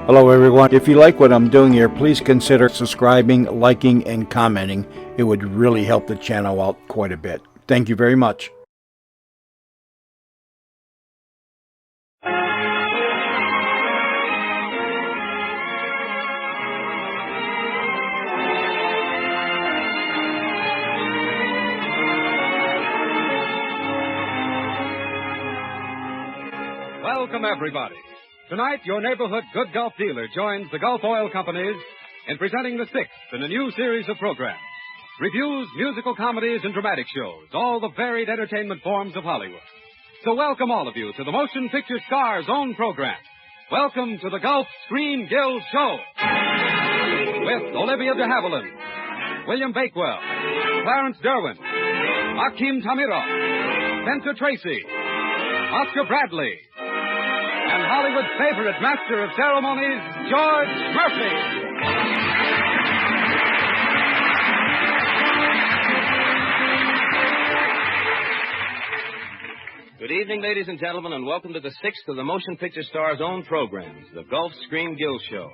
Hello, everyone. If you like what I'm doing here, please consider subscribing, liking, and commenting. It would really help the channel out quite a bit. Thank you very much. Welcome, everybody. Tonight, your neighborhood Good Gulf dealer joins the Gulf Oil Companies in presenting the sixth in a new series of programs. Reviews, musical comedies, and dramatic shows, all the varied entertainment forms of Hollywood. So welcome all of you to the Motion Picture Star's own program. Welcome to the Gulf Screen Guild Show. With Olivia de Havilland, William Bakewell, Clarence Derwin, Akim Tamirov, Spencer Tracy, Oscar Bradley, and Hollywood's favorite master of ceremonies, George Murphy. Good evening, ladies and gentlemen, and welcome to the sixth of the Motion Picture Star's own programs, the Gulf Screen Guild Show.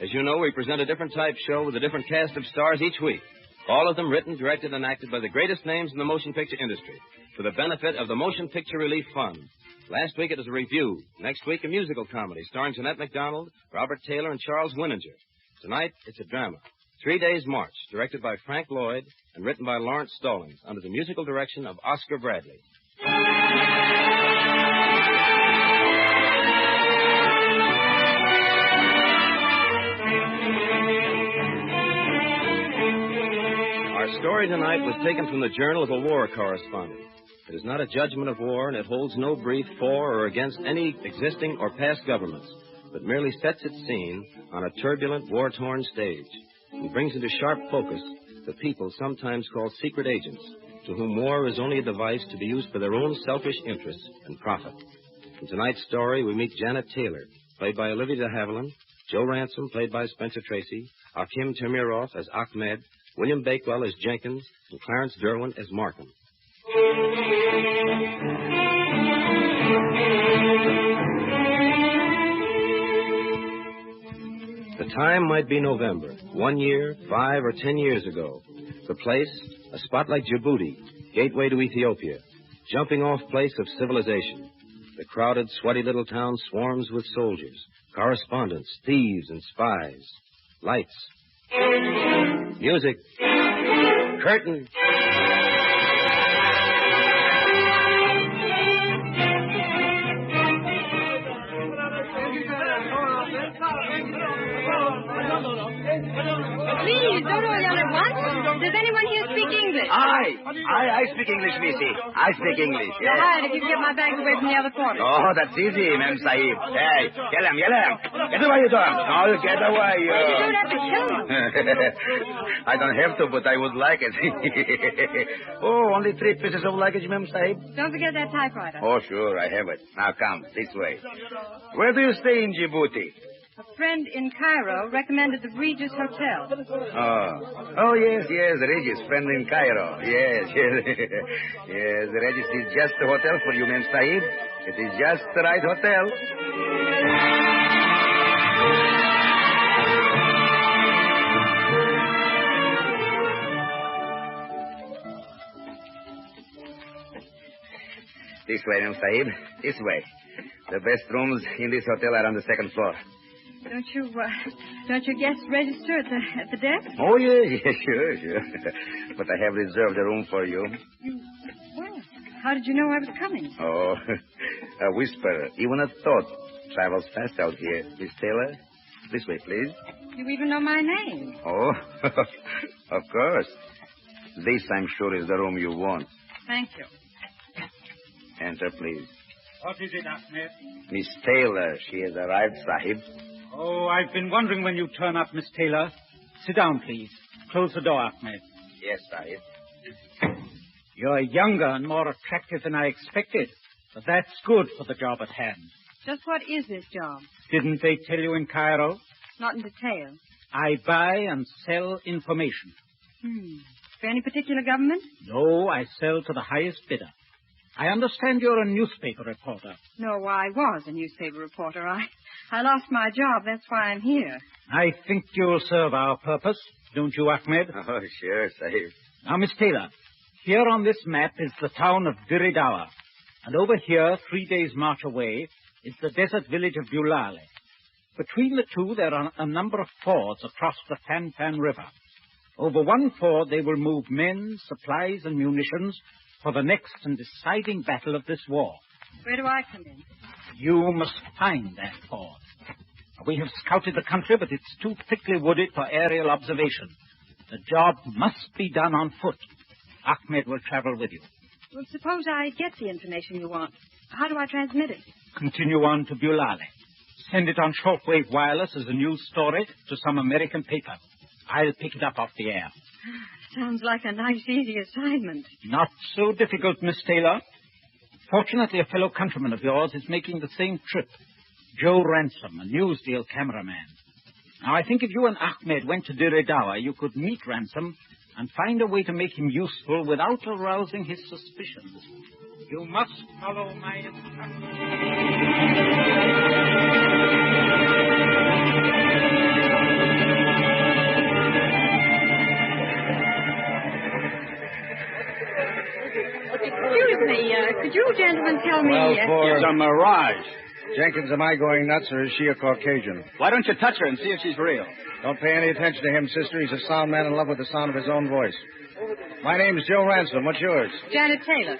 As you know, we present a different type show with a different cast of stars each week. All of them written, directed, and acted by the greatest names in the motion picture industry for the benefit of the Motion Picture Relief Fund. Last week it was a review. Next week, a musical comedy starring Jeanette MacDonald, Robert Taylor, and Charles Winninger. Tonight, it's a drama. 3 Days March, directed by Frank Lloyd and written by Lawrence Stallings under the musical direction of Oscar Bradley. Our story tonight was taken from the Journal of a War Correspondent. It is not a judgment of war, and it holds no brief for or against any existing or past governments, but merely sets its scene on a turbulent, war-torn stage and brings into sharp focus the people sometimes called secret agents, to whom war is only a device to be used for their own selfish interests and profit. In tonight's story, we meet Janet Taylor, played by Olivia de Havilland, Joe Ransom, played by Spencer Tracy, Akim Tamirov as Ahmed, William Bakewell as Jenkins, and Clarence Derwin as Markham. The time might be November, 1 year, 5 or 10 years ago. The place, a spot like Djibouti, gateway to Ethiopia, jumping off place of civilization. The crowded, sweaty little town swarms with soldiers, correspondents, thieves, and spies. Lights. Music. Curtain. Please, don't all yell at once. Does anyone here speak English? I speak English, missy. I speak English. Yes. All right, if you can get my bags away from the other quarters. Oh, that's easy, Ma'am Sahib. Hey, yell him. Get away, you don't. No, get away, you. You don't have to kill them. I don't have to, but I would like it. Oh, only 3 pieces of luggage, Ma'am Sahib. Don't forget that typewriter. Oh, sure, I have it. Now, come, this way. Where do you stay in Djibouti? A friend in Cairo recommended the Regis Hotel. Oh, yes, Regis, friend in Cairo. Yes. Yes, Regis is just the hotel for you, Ma'am Sahib. It is just the right hotel. This way, Ma'am Sahib. This way. The best rooms in this hotel are on the 2nd floor. Don't your guests register at the desk? Oh, yeah, sure. But I have reserved a room for you. Well, how did you know I was coming? Oh, a whisper, even a thought, travels fast out here. Miss Taylor, this way, please. You even know my name. Oh, of course. This, I'm sure, is the room you want. Thank you. Enter, please. What is it, Ahmed? Miss Taylor, she has arrived, Sahib. Oh, I've been wondering when you turn up, Miss Taylor. Sit down, please. Close the door, Ahmed. Yes, Sahib. You're younger and more attractive than I expected, but that's good for the job at hand. Just what is this job? Didn't they tell you in Cairo? Not in detail. I buy and sell information. For any particular government? No, I sell to the highest bidder. I understand you're a newspaper reporter. No, I was a newspaper reporter. I lost my job. That's why I'm here. I think you'll serve our purpose, don't you, Ahmed? Oh, sure, Sahib. Now, Miss Taylor, here on this map is the town of Diridawa. And over here, 3 days' march away, is the desert village of Bulale. Between the two, there are a number of fords across the Fan River. Over one ford, they will move men, supplies, and munitions for the next and deciding battle of this war. Where do I come in? You must find that ford. We have scouted the country, but it's too thickly wooded for aerial observation. The job must be done on foot. Ahmed will travel with you. Well, suppose I get the information you want. How do I transmit it? Continue on to Bulale. Send it on shortwave wireless as a news story to some American paper. I'll pick it up off the air. Sounds like a nice, easy assignment. Not so difficult, Miss Taylor. Fortunately, a fellow countryman of yours is making the same trip. Joe Ransom, a newsreel cameraman. Now, I think if you and Ahmed went to Diridawa, you could meet Ransom and find a way to make him useful without arousing his suspicions. You must follow my instructions. Excuse me, could you gentlemen tell me... It's a mirage. Jenkins, am I going nuts, or is she a Caucasian? Why don't you touch her and see if she's real? Don't pay any attention to him, sister. He's a sound man in love with the sound of his own voice. My name's Joe Ransom. What's yours? Janet Taylor.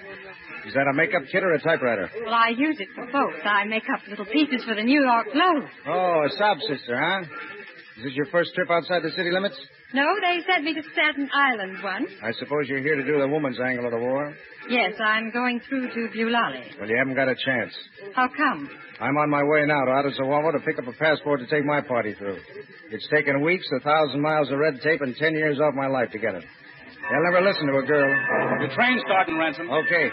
Is that a makeup kit or a typewriter? Well, I use it for both. I make up little pieces for the New York Globe. Oh, a sob sister, huh? Is this your first trip outside the city limits? No, they sent me to Staten Island once. I suppose you're here to do the woman's angle of the war? Yes, I'm going through to Bulale. Well, you haven't got a chance. How come? I'm on my way now to Adesawama to pick up a passport to take my party through. It's taken weeks, 1,000 miles of red tape, and 10 years off my life to get it. They'll never listen to a girl. Your train's starting, Ransom. Okay.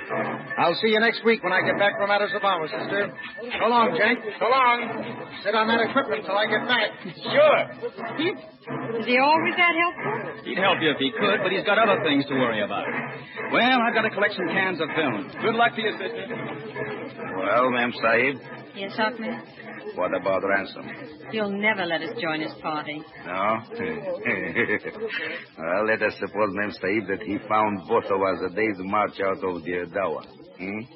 I'll see you next week when I get back from Adesawama, sister. So long, Jenk. So long. Sit on that equipment till I get back. Sure. Is he always that helpful? He'd help you if he could, but he's got other things to worry about. Well, I've got to collect some cans of film. Good luck to you, sister. Well, Ma'am Sahib, Yes, Ahmed? what about Ransom? He'll never let us join his party. No? Well, let us suppose, Ma'am Sahib, that he found both of us a day's march out of the Dawa.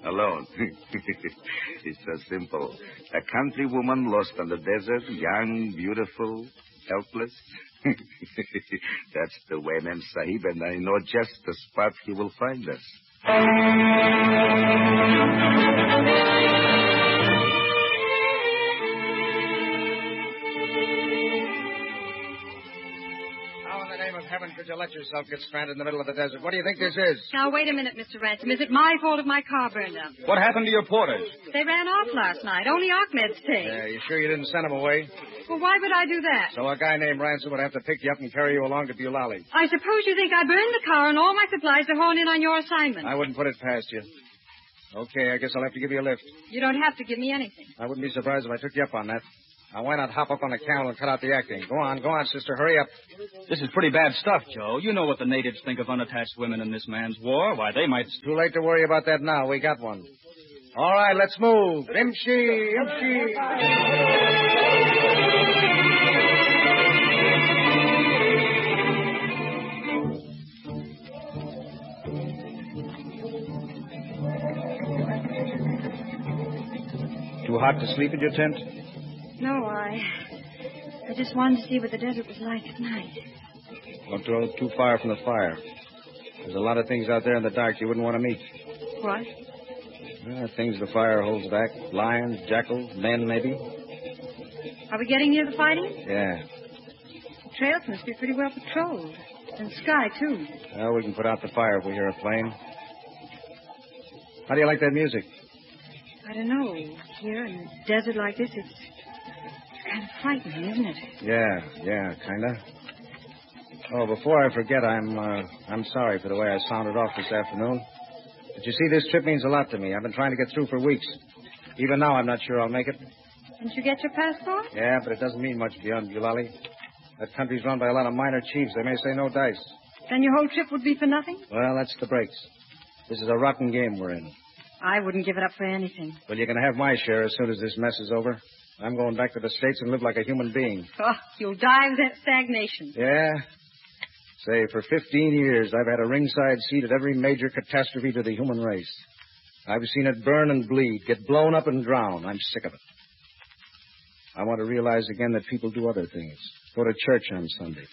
Alone. It's so simple. A country woman lost on the desert, young, beautiful, helpless. That's the way, Ma'am Sahib, and I know just the spot he will find us. How in the name of heaven could you let yourself get stranded in the middle of the desert? What do you think this is? Now, wait a minute, Mr. Ransom. Is it my fault if my car burned up? What happened to your porters? They ran off last night. Only Ahmed stayed. Yeah, you sure you didn't send them away? Well, why would I do that? So a guy named Ransom would have to pick you up and carry you along to Bulale. I suppose you think I burned the car and all my supplies to hone in on your assignment. I wouldn't put it past you. Okay, I guess I'll have to give you a lift. You don't have to give me anything. I wouldn't be surprised if I took you up on that. Now, why not hop up on the camel and cut out the acting? Go on, sister. Hurry up. This is pretty bad stuff, Joe. You know what the natives think of unattached women in this man's war. Why, they might... Too late to worry about that now. We got one. All right, let's move. Imshi, imshi. Too hot to sleep in your tent? No, I just wanted to see what the desert was like at night. Don't throw too far from the fire. There's a lot of things out there in the dark you wouldn't want to meet. What? Things the fire holds back. Lions, jackals, men, maybe. Are we getting near the fighting? Yeah. The trails must be pretty well patrolled. And sky, too. Well, we can put out the fire if we hear a plane. How do you like that music? I don't know. Here in a desert like this, it's kind of frightening, isn't it? Yeah, kind of. Oh, before I forget, I'm sorry for the way I sounded off this afternoon. But you see, this trip means a lot to me. I've been trying to get through for weeks. Even now, I'm not sure I'll make it. Didn't you get your passport? Yeah, but it doesn't mean much beyond Bulale. That country's run by a lot of minor chiefs. They may say no dice. Then your whole trip would be for nothing? Well, that's the breaks. This is a rotten game we're in. I wouldn't give it up for anything. Well, you can have my share as soon as this mess is over. I'm going back to the States and live like a human being. Oh, you'll die of that stagnation. Yeah? Say, for 15 years, I've had a ringside seat at every major catastrophe to the human race. I've seen it burn and bleed, get blown up and drown. I'm sick of it. I want to realize again that people do other things. Go to church on Sunday.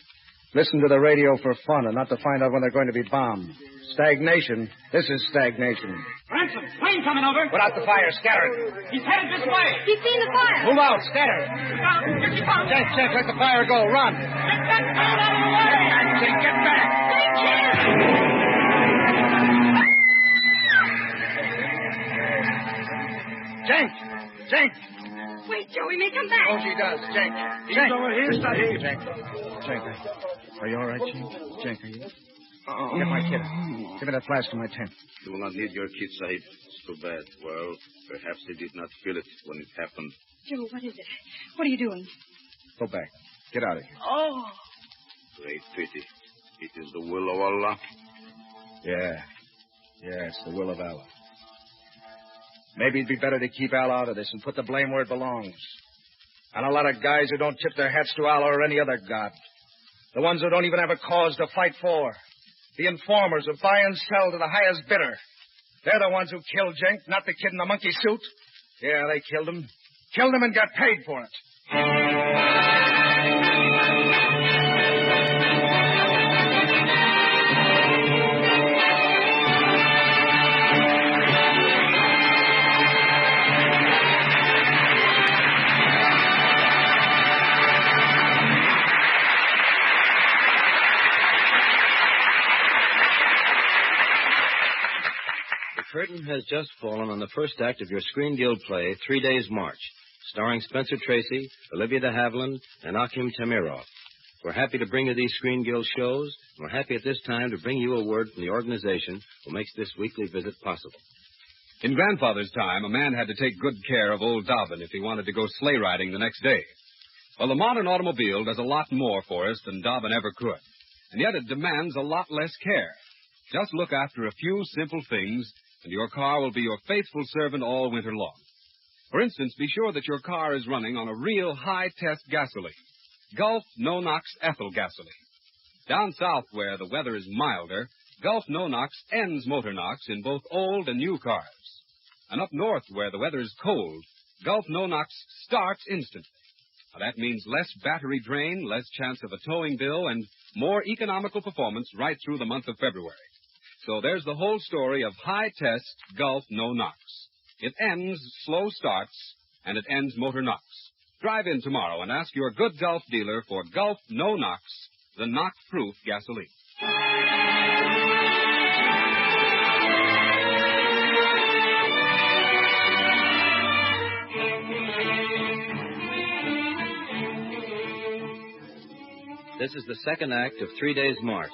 Listen to the radio for fun and not to find out when they're going to be bombed. Stagnation. This is stagnation. Ransom, plane coming over. Put out the fire. Scatter it. He's headed this way. He's seen the fire. Move out. Scatter it. Jack, let the fire go. Run. Get that man out of the way. Jack, get back. Jenk. Wait, Joe, he may come back. Oh, she does. Jenk. He's over here, Sahib. Jenk, are you all right, Jenk? Are you? Get my kit. Give me that flask in my tent. You will not need your kit, Sahib. It's too bad. Well, perhaps he did not feel it when it happened. Joe, what is it? What are you doing? Go back. Get out of here. Oh. Great pity. It is the will of Allah. Yeah, it's the will of Allah. Maybe it'd be better to keep Allah out of this and put the blame where it belongs. And a lot of guys who don't tip their hats to Allah or any other god. The ones who don't even have a cause to fight for. The informers who buy and sell to the highest bidder. They're the ones who killed Jenk, not the kid in the monkey suit. Yeah, they killed him. Killed him and got paid for it. The curtain has just fallen on the first act of your Screen Guild play, 3 Days March, starring Spencer Tracy, Olivia de Havilland, and Akim Tamirov. We're happy to bring you these Screen Guild shows, and we're happy at this time to bring you a word from the organization who makes this weekly visit possible. In Grandfather's time, a man had to take good care of old Dobbin if he wanted to go sleigh riding the next day. Well, the modern automobile does a lot more for us than Dobbin ever could, and yet it demands a lot less care. Just look after a few simple things, and your car will be your faithful servant all winter long. For instance, be sure that your car is running on a real high-test gasoline, Gulf No-Nox ethyl gasoline. Down south, where the weather is milder, Gulf No-Nox ends motor NOx in both old and new cars. And up north, where the weather is cold, Gulf No-Nox starts instantly. Now, that means less battery drain, less chance of a towing bill, and more economical performance right through the month of February. So there's the whole story of high-test Gulf No-Nox. It ends slow starts, and it ends motor NOx. Drive in tomorrow and ask your good Gulf dealer for Gulf No-Nox, the knock-proof gasoline. This is the second act of 3 Days March,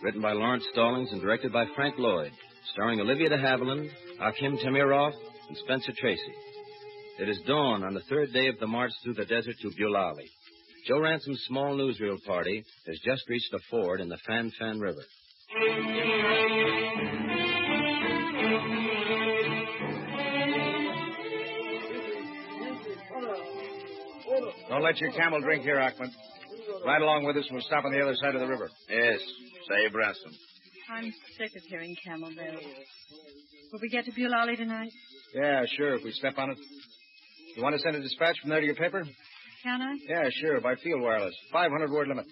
written by Lawrence Stallings and directed by Frank Lloyd, starring Olivia de Havilland, Akim Tamirov, and Spencer Tracy. It is dawn on the third day of the march through the desert to Bulali. Joe Ransom's small newsreel party has just reached a ford in the Fan Fan River. Don't let your camel drink here, Ahmed. Ride along with us and we'll stop on the other side of the river. Yes, Sahib Ransom. I'm sick of hearing camel bells. Will we get to Bulali tonight? Yeah, sure, if we step on it. You want to send a dispatch from there to your paper? Can I? Yeah, sure, by field wireless. 500-word limit.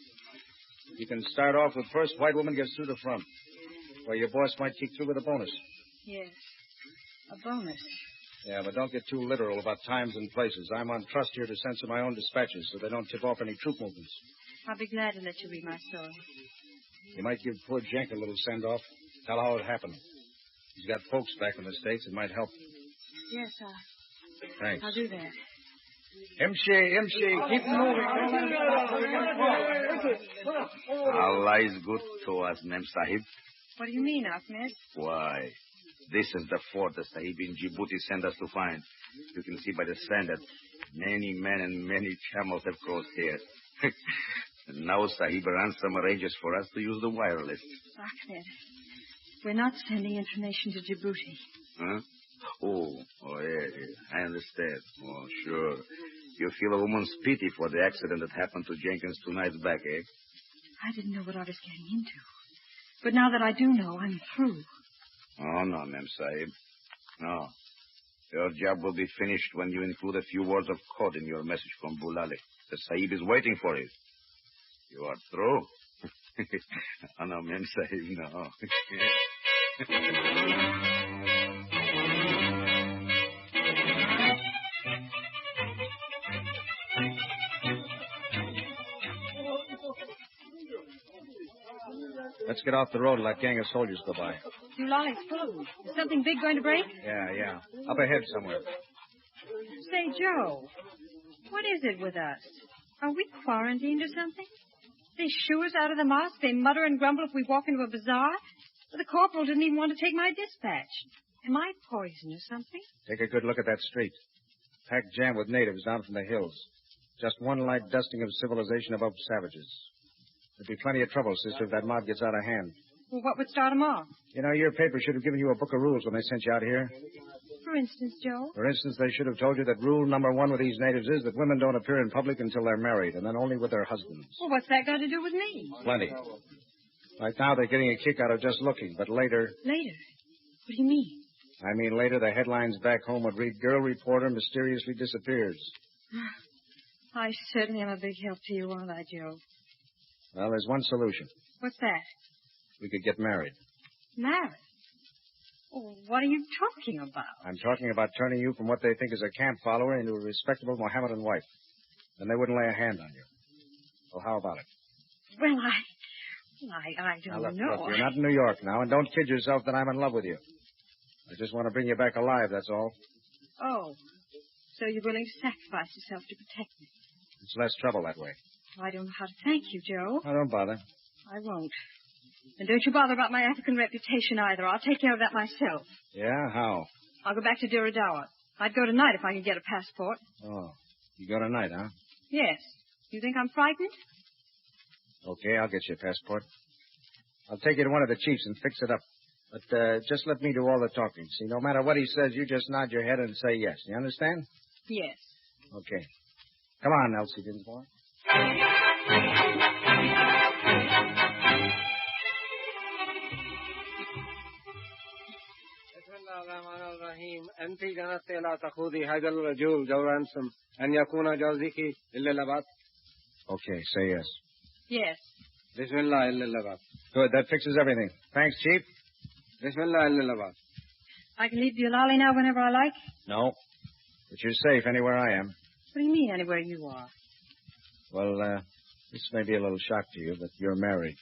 You can start off with first white woman gets through the front. Or your boss might kick through with a bonus. Yes. A bonus. Yeah, but don't get too literal about times and places. I'm on trust here to censor my own dispatches so they don't tip off any troop movements. I'll be glad to let you read my story. You might give poor Jenk a little send-off. Tell how it happened. He's got folks back in the States. It might help. Yes, Thanks. I'll do that. Imshi, keep moving. Allah is good to us, Mem Sahib. What do you mean, Ahmed? Why, this is the fort the Sahib in Djibouti sent us to find. You can see by the sand that many men and many camels have crossed here. And now Sahib Ransom arranges for us to use the wireless. Ahmed, we're not sending information to Djibouti. Huh? Yeah. I understand. Oh, sure. You feel a woman's pity for the accident that happened to Jenkins 2 nights back, eh? I didn't know what I was getting into. But now that I do know, I'm through. Oh, no, Mem Sahib. No. Your job will be finished when you include a few words of code in your message from Bulali. The Sahib is waiting for it. You are through. Oh, no, Mem Sahib, no. Let's get off the road and let gang of soldiers go by. Lolly's full. Is something big going to break? Yeah. Up ahead somewhere. Say, Joe, what is it with us? Are we quarantined or something? They shoo us out of the mosque. They mutter and grumble if we walk into a bazaar. The corporal didn't even want to take my dispatch. Am I poisoned or something? Take a good look at that street. Packed jam with natives down from the hills. Just one light dusting of civilization above savages. There'd be plenty of trouble, sister, if that mob gets out of hand. Well, what would start them off? You know, your paper should have given you a book of rules when they sent you out here. For instance, Joe? For instance, they should have told you that rule number 1 with these natives is that women don't appear in public until they're married, and then only with their husbands. Well, what's that got to do with me? Plenty. Right now, they're getting a kick out of just looking, but later... Later? What do you mean? I mean, later, the headlines back home would read, Girl Reporter Mysteriously Disappears. I certainly am a big help to you, aren't I, Joe? Well, there's one solution. What's that? We could get married. Married? Oh, what are you talking about? I'm talking about turning you from what they think is a camp follower into a respectable Mohammedan wife. Then they wouldn't lay a hand on you. Well, how about it? Well, I don't know. Look, you're not in New York now, and don't kid yourself that I'm in love with you. I just want to bring you back alive, that's all. Oh, so you're willing to sacrifice yourself to protect me? It's less trouble that way. I don't know how to thank you, Joe. Oh, don't bother. I won't. And don't you bother about my African reputation either. I'll take care of that myself. Yeah? How? I'll go back to Duradawa. I'd go tonight if I could get a passport. Oh, you go tonight, huh? Yes. You think I'm frightened? Okay, I'll get you a passport. I'll take you to one of the chiefs and fix it up. But just let me do all the talking. See, no matter what he says, you just nod your head and say yes. You understand? Yes. Okay. Come on, Elsie Dinsmore. أنت كانت لا تخوضي هذا الرجل جو رانسم أن يكون جوزك إلا لبات. Okay, say yes. Yes. بسم الله إلا لبات. Good, that fixes everything. Thanks, Chief. بسم الله إلا لبات. I can leave Bulali now whenever I like? No. But you're safe anywhere I am. What do you mean, anywhere you are? Well, this may be a little shock to you, but you're married.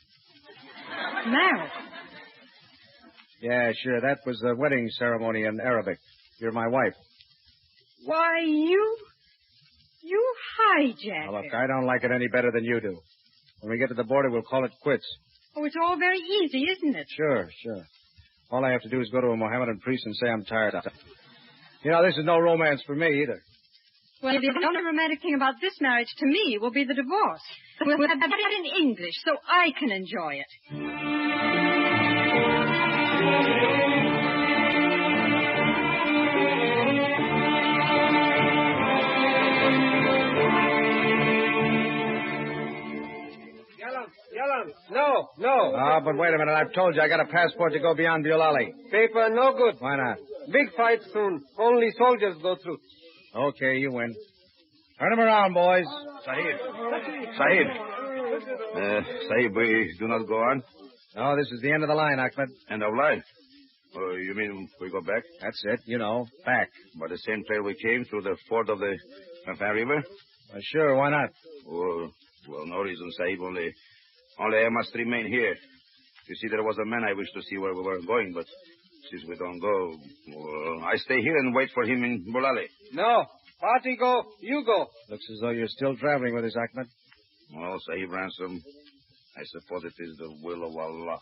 Married? Yeah, sure. That was the wedding ceremony in Arabic. You're my wife. Why, you hijacked Now, look, it. I don't like it any better than you do. When we get to the border, we'll call it quits. Oh, it's all very easy, isn't it? Sure. All I have to do is go to a Mohammedan priest and say I'm tired of it. You know, this is no romance for me either. Well, the only romantic thing about this marriage to me will be the divorce. We'll have it in English so I can enjoy it. Yalan. No. Ah, but wait a minute. I've told you I got a passport to go beyond Bulali. Paper no good. Why not? Big fight soon. Only soldiers go through. Okay, you win. Turn them around, boys. Sahib, we do not go on? No, this is the end of the line, Ahmed. End of line? You mean we go back? That's it, back. By the same trail we came, through the ford of the Fan River? Sure, why not? Well, no reason, Sahib. Only I must remain here. You see, there was a man I wished to see where we were going, but since we don't go, I stay here and wait for him in Bulali. No. Party go, you go. Looks as though you're still traveling with us, Ahmed. Well, Sahib Ransom, I suppose it is the will of Allah.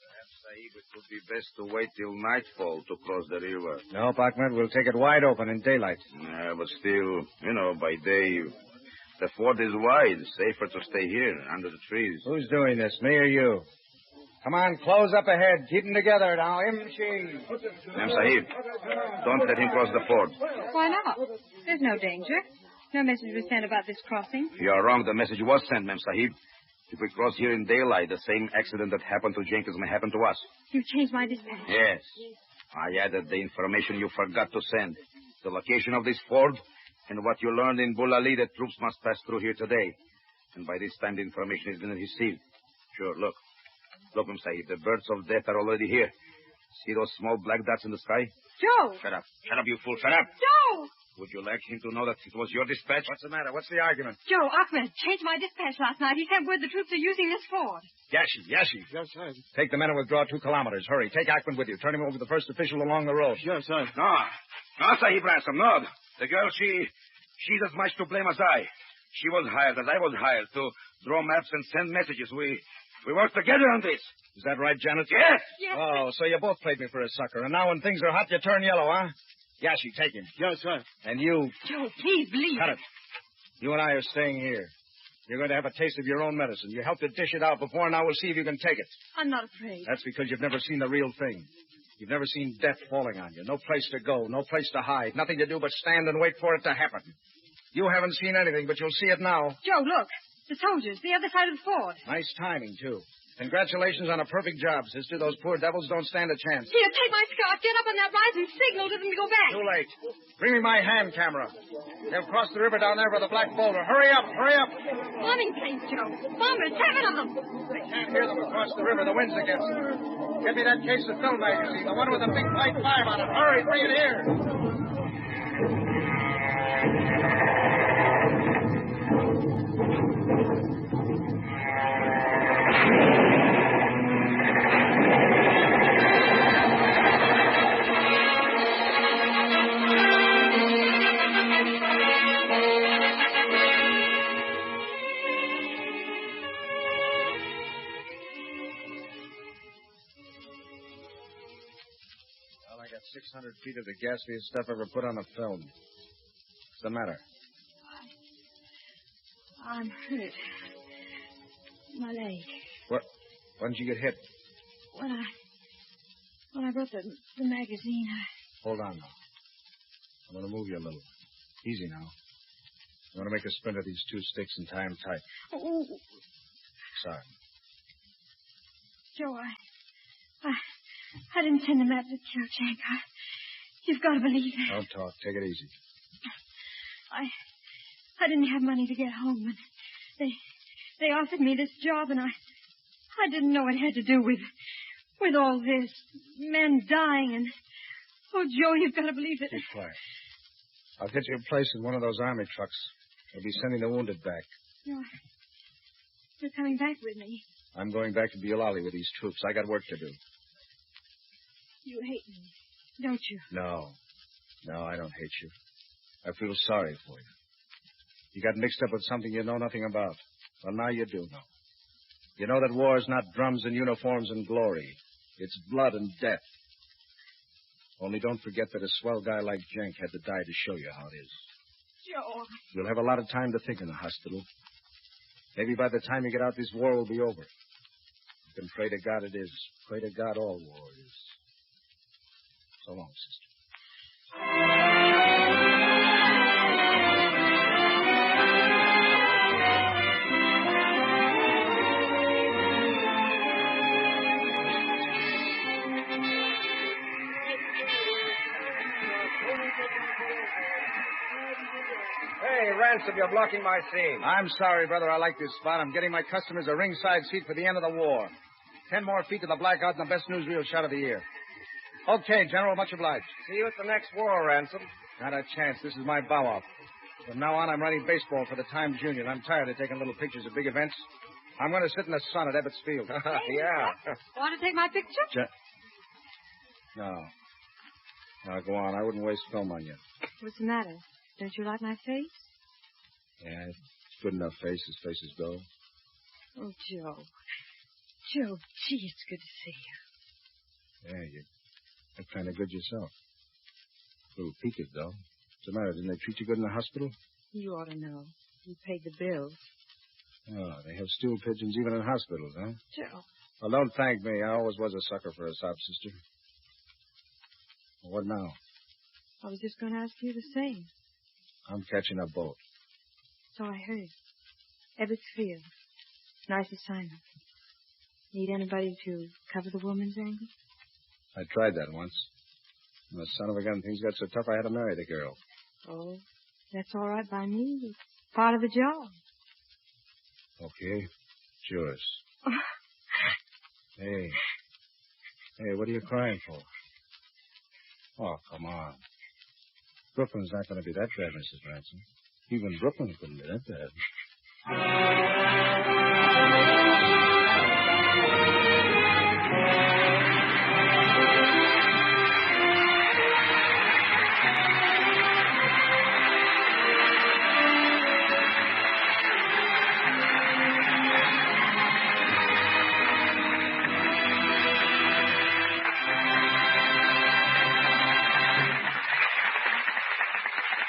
Perhaps, Sahib, it would be best to wait till nightfall to cross the river. No, Ahmed, we'll take it wide open in daylight. Yeah, but still, by day, the ford is wide. Safer to stay here, under the trees. Who's doing this, me or you? Come on, close up ahead. Keep them together now. Imshi. Mem Sahib, don't let him cross the ford. Why not? There's no danger. No message was sent about this crossing. You are wrong. The message was sent, Mem Sahib. If we cross here in daylight, the same accident that happened to Jenkins may happen to us. You changed my dispatch. Yes. I added the information you forgot to send. The location of this ford and what you learned in Bulali that troops must pass through here today. And by this time, the information has been received. Sure, look. Look, Mem Sahib, the birds of death are already here. See those small black dots in the sky? Joe! Shut up. Shut up, you fool. Shut up. Joe! Would you like him to know that it was your dispatch? What's the matter? What's the argument? Joe, Ahmed changed my dispatch last night. He sent word the troops are using this ford. Yashi. Yes, sir. Take the men and withdraw 2 kilometers. Hurry. Take Ahmed with you. Turn him over to the first official along the road. Yes, sir. No, Sahib Ransom, no. The girl, she's as much to blame as I. She was hired, as I was hired, to draw maps and send messages. We worked together on this. Is that right, Janet? Yes. Yes. Oh, so you both played me for a sucker. And now when things are hot, you turn yellow, huh? Yashi, take him. Yes, sir. And you... Joe, please leave. Cut it. You and I are staying here. You're going to have a taste of your own medicine. You helped to dish it out before, now we'll see if you can take it. I'm not afraid. That's because you've never seen the real thing. You've never seen death falling on you. No place to go, no place to hide. Nothing to do but stand and wait for it to happen. You haven't seen anything, but you'll see it now. Joe, look. The soldiers, the other side of the ford. Nice timing, too. Congratulations on a perfect job, sister. Those poor devils don't stand a chance. Here, take my scarf. Get up on that rise and signal to them to go back. Too late. Bring me my hand camera. They've crossed the river down there by the Black Boulder. Hurry up, hurry up. Bombing planes, Joe. Bombers, 7 of them. I can't hear them across the river. The wind's against them. Get me that case of film magazine, the one with the big white 5 on it. Hurry, bring it here. Well, I got 600 feet of the gassiest stuff ever put on a film. What's the matter? I'm hurt. My leg. What? When did you get hit? When I brought the magazine, Hold on now. I'm going to move you a little. Easy now. I'm going to make a splint of these 2 sticks and tie them tight. Oh, Sorry. Joe, I didn't send the map to kill Jank. You've got to believe it. Don't talk. Take it easy. I didn't have money to get home, and they offered me this job, and I didn't know it had to do with all this. Men dying, and... Oh, Joe, you've got to believe it. Keep quiet. I'll get you a place in one of those army trucks. They'll be sending the wounded back. You're coming back with me. I'm going back to Bulali with these troops. I got work to do. You hate me, don't you? No, I don't hate you. I feel sorry for you. You got mixed up with something you know nothing about. Well, now you do know. You know that war is not drums and uniforms and glory. It's blood and death. Only don't forget that a swell guy like Jenk had to die to show you how it is. Joe. You'll have a lot of time to think in the hospital. Maybe by the time you get out, this war will be over. You can pray to God it is. Pray to God all war is. So long, sister. Hey, Ransom, you're blocking my scene. I'm sorry, brother. I like this spot. I'm getting my customers a ringside seat for the end of the war. 10 more feet to the blackout and the best newsreel shot of the year. Okay, General, much obliged. See you at the next war, Ransom. Not a chance. This is my bow-off. From now on, I'm running baseball for the Times Union. I'm tired of taking little pictures of big events. I'm going to sit in the sun at Ebbets Field. Yeah. Want to take my picture? No. No, go on. I wouldn't waste film on you. What's the matter? Don't you like my face? Yeah, it's good enough face as faces go. Oh, Joe. Joe, gee, it's good to see you. Yeah, you're kind of good yourself. A little peaked, though. What's the matter? Didn't they treat you good in the hospital? You ought to know. You paid the bill. Oh, they have stool pigeons even in hospitals, huh? Joe. Well, don't thank me. I always was a sucker for a sob sister. Well, what now? I was just going to ask you the same. I'm catching a boat. So I heard. Ebbets Field. Nice assignment. Need anybody to cover the woman's angle? I tried that once. And the son of a gun, things got so tough I had to marry the girl. Oh, that's all right by me. It's part of the job. Okay. It's yours. Hey, what are you crying for? Oh, come on. Brooklyn's not going to be that bad, Mrs. Ransom. Even Brooklyn couldn't be that bad.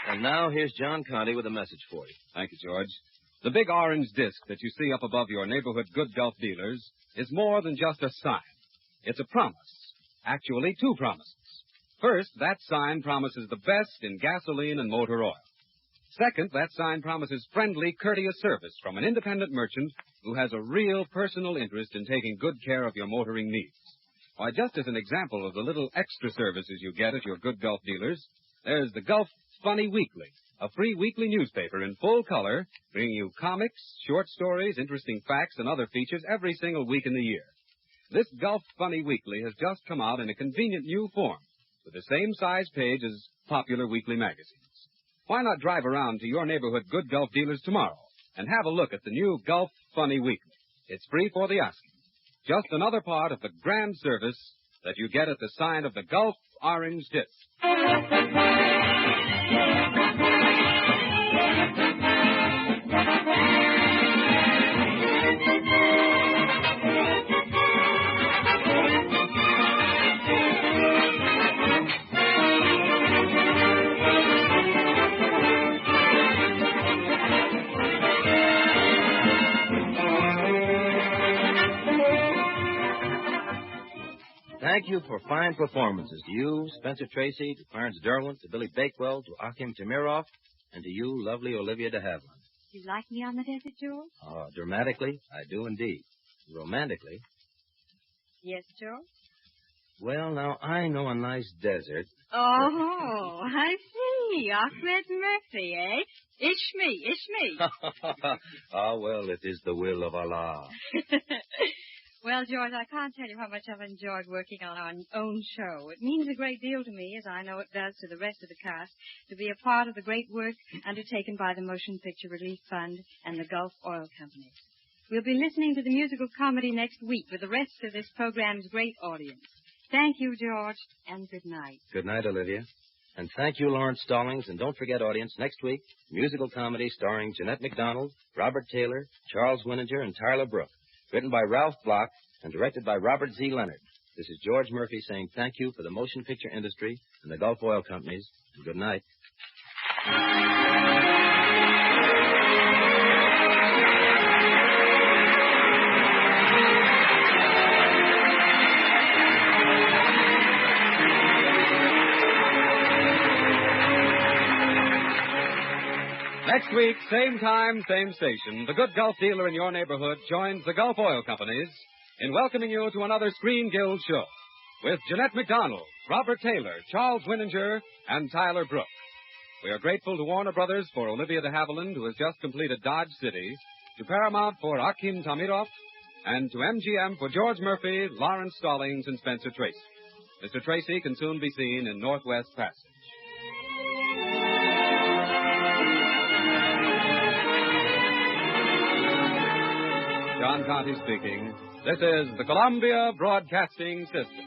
And now here's John Conti with a message for you. Thank you, George. The big orange disc that you see up above your neighborhood Good Gulf dealers is more than just a sign. It's a promise. Actually, two promises. First, that sign promises the best in gasoline and motor oil. Second, that sign promises friendly, courteous service from an independent merchant who has a real personal interest in taking good care of your motoring needs. Why, just as an example of the little extra services you get at your Good Gulf dealers, there's the Gulf Funny Weekly, a free weekly newspaper in full color, bringing you comics, short stories, interesting facts, and other features every single week in the year. This Gulf Funny Weekly has just come out in a convenient new form, with the same size page as popular weekly magazines. Why not drive around to your neighborhood Good Gulf dealers tomorrow and have a look at the new Gulf Funny Weekly? It's free for the asking. Just another part of the grand service that you get at the sign of the Gulf Orange Disc. Thank you for fine performances to you, Spencer Tracy, to Clarence Derwent, to Billy Bakewell, to Akim Tamirov, and to you, lovely Olivia de Havilland. You like me on the desert, George? Oh, dramatically, I do indeed. Romantically, Yes, George? well, now, I know a nice desert. Oh, I see. Ahmed Murphy, eh? Ish me. Ah, well, it is the will of Allah. Well, George, I can't tell you how much I've enjoyed working on our own show. It means a great deal to me, as I know it does to the rest of the cast, to be a part of the great work undertaken by the Motion Picture Relief Fund and the Gulf Oil Company. We'll be listening to the musical comedy next week with the rest of this program's great audience. Thank you, George, and good night. Good night, Olivia. And thank you, Lawrence Stallings. And don't forget, audience, next week, musical comedy starring Jeanette MacDonald, Robert Taylor, Charles Winninger, and Tyler Brooke. Written by Ralph Block and directed by Robert Z. Leonard. This is George Murphy saying thank you for the motion picture industry and the Gulf Oil Companies. And good night. Next week, same time, same station, the Good Gulf dealer in your neighborhood joins the Gulf Oil Companies in welcoming you to another Screen Guild show with Jeanette MacDonald, Robert Taylor, Charles Winninger, and Tyler Brooke. We are grateful to Warner Brothers for Olivia de Havilland, who has just completed Dodge City, to Paramount for Akim Tamirov, and to MGM for George Murphy, Lawrence Stallings, and Spencer Tracy. Mr. Tracy can soon be seen in Northwest Passage. John Conti speaking. This is the Columbia Broadcasting System.